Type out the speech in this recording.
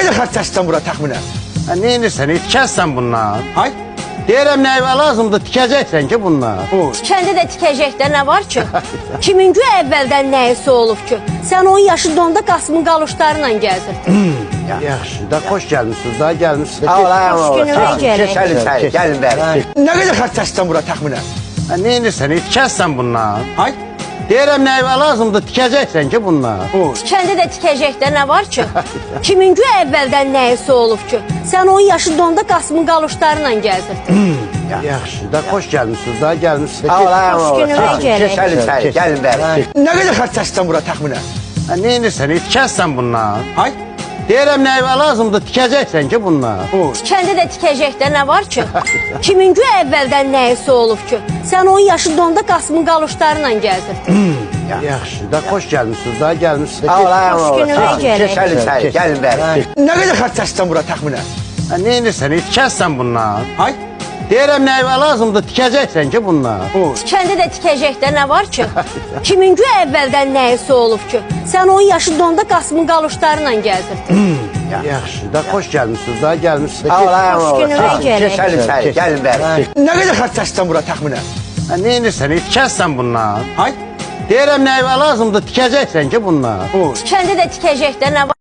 qədər xərcləşsən bura təxminən? Ne inirsən, itkəzsən bundan. Hay? Deyirəm nəyvə lazımdır, tikəcəksən ki bundan. Kəndə də tikəcək də nə var ki? Kimin güya əvvəldən nəyisi olub ki? Sən 10 yaşında Qasımın qaluşlarıyla gəzirdin. Yaxşı, da xoş gəlmişsiniz, daha gəlmişsiniz. Xoş günümə gələk. Keçəlim səni, gəlin bəri. Nə qədər xərcləşsən bura təxminən? Ne inirsən, itkəzsən bundan. Hay? Deyirəm nəyvə lazımdır, tikəcəksən ki bundan. Kəndə də tikəcək də nə var ki? Kimin güya əvvəldən nəyisi olub ki? Sən 10 yaşında Qasımın qaluşlarıyla gəzirdin. Yaxşı, da xoş gəlmişsiniz, daha gəlmişsiniz. Xoş günümə gələk. Keçəlim səni, gəlin bəri. Nə qədər xərcləşsən bura təxminən? Ne inirsən, itkəzsən bundan. Hay? Deyirəm nəyvə lazımdır, tikəcəksən ki bundan. Kəndə də tikəcək də nə var ki? Kimin güya əvvəldən nəyisi olub ki? Sən 10 yaşında Qasımın qaluşlarıyla gəzirdin. Yaxşı, da xoş gəlmişsiniz, daha gəlmişsiniz. Xoş günümə gələk. Keçəlim səni, gəlin bəri. Nə qədər xərcləşsən bura təxminən? Ne inirsən, itkəzsən bundan. Hay? Deyirəm nəyvə lazımdır, tikəcəksən ki bundan. Kəndə də tikəcək də nə var ki? Kimin güya əvvəldən nəyisi olub ki? Sən 10 yaşında Qasımın qaluşlarıyla gəzirdin. Yaxşı, da xoş gəlmişsiniz, daha gəlmişsiniz. Xoş günümə gələk. Keçəlim səni, gəlin bəri. Nə qədər xərcləşsən bura təxminən? Ne inirsən, itkəzsən bundan. Hay? Deyirəm nəyvə lazımdır, tikəcəksən ki bundan. Kəndə də tikəcək də nə var?